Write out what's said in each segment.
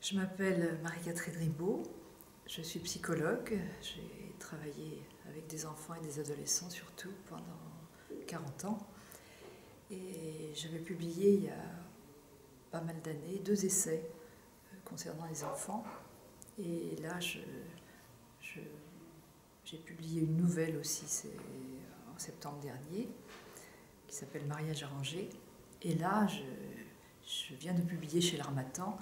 Je m'appelle Marie-Catherine Rimbaud, je suis psychologue, j'ai travaillé avec des enfants et des adolescents surtout pendant 40 ans et j'avais publié il y a pas mal d'années 2 essais concernant les enfants et là j'ai publié une nouvelle aussi, c'est en septembre dernier, qui s'appelle Mariage arrangé et là je viens de publier chez l'Harmattan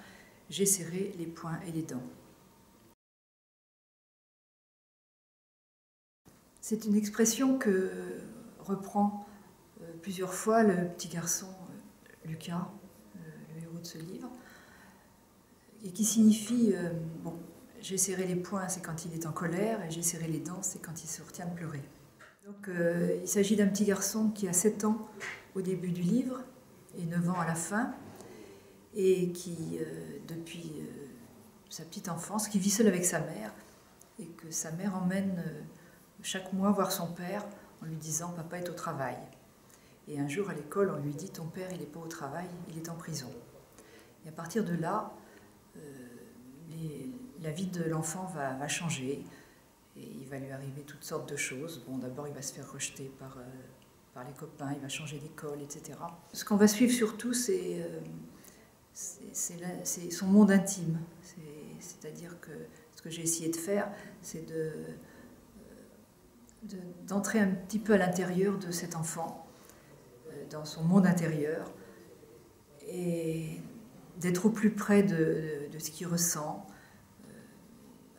J'ai serré les poings et les dents. C'est une expression que reprend plusieurs fois le petit garçon Lucas, le héros de ce livre, et qui signifie bon, j'ai serré les poings, c'est quand il est en colère, et j'ai serré les dents, c'est quand il se retient de pleurer. Donc il s'agit d'un petit garçon qui a 7 ans au début du livre et 9 ans à la fin, et qui, depuis sa petite enfance, qui vit seul avec sa mère, et que sa mère emmène chaque mois voir son père en lui disant « Papa est au travail ». Et un jour à l'école, on lui dit « Ton père, il n'est pas au travail, il est en prison ». Et à partir de là, la vie de l'enfant va changer, et il va lui arriver toutes sortes de choses. Bon, d'abord, il va se faire rejeter par les copains, il va changer d'école, etc. Ce qu'on va suivre surtout, c'est son monde intime. C'est-à-dire que ce que j'ai essayé de faire, c'est d'entrer un petit peu à l'intérieur de cet enfant, dans son monde intérieur, et d'être au plus près de ce qu'il ressent,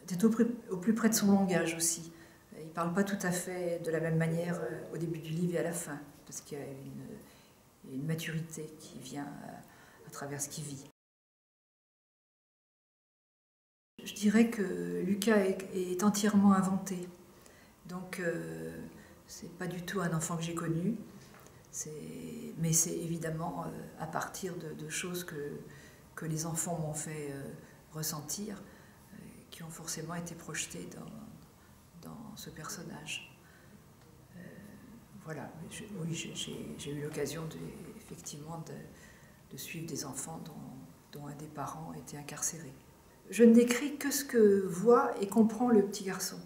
d'être au plus près de son langage aussi. Il ne parle pas tout à fait de la même manière au début du livre et à la fin, parce qu'il y a une maturité qui vient à travers ce qu'il vit. Je dirais que Lucas est entièrement inventé. Donc, c'est pas du tout un enfant que j'ai connu, mais c'est évidemment à partir de choses que les enfants m'ont fait ressentir, qui ont forcément été projetées dans ce personnage. Voilà, oui, j'ai eu l'occasion effectivement de suivre des enfants dont un des parents était incarcéré. Je ne décris que ce que voit et comprend le petit garçon.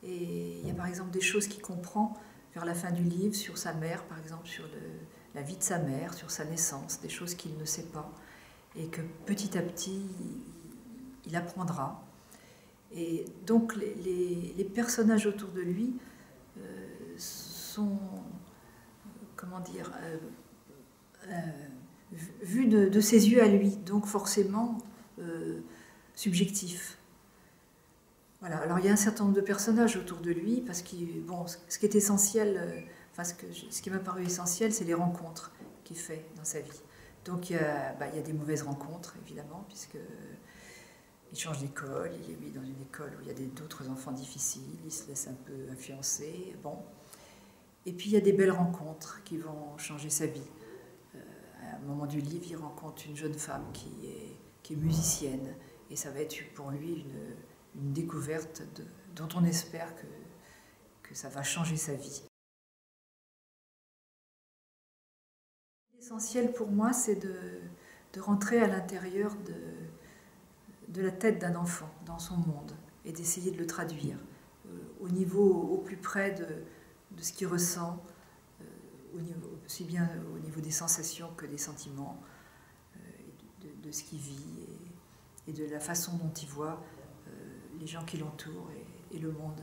Et il y a par exemple des choses qu'il comprend vers la fin du livre sur sa mère, par exemple sur la vie de sa mère, sur sa naissance, des choses qu'il ne sait pas, et que petit à petit il apprendra. Et donc les personnages autour de lui sont, comment dire, vus de ses yeux à lui, donc forcément subjectifs. Voilà. Alors il y a un certain nombre de personnages autour de lui, parce que bon, ce qui est essentiel, enfin ce qui m'a paru essentiel, c'est les rencontres qu'il fait dans sa vie. Donc il y a des mauvaises rencontres, évidemment, puisqu'il change d'école, il est mis dans une école où il y a d'autres enfants difficiles, il se laisse un peu influencer, bon. Et puis il y a des belles rencontres qui vont changer sa vie. À un moment du livre, il rencontre une jeune femme qui est musicienne, et ça va être pour lui une découverte dont on espère que ça va changer sa vie. L'essentiel pour moi, c'est de rentrer à l'intérieur de la tête d'un enfant, dans son monde, et d'essayer de le traduire au plus près de ce qu'il ressent, aussi bien au niveau des sensations que des sentiments, de ce qu'il vit et de la façon dont il voit les gens qui l'entourent et le monde.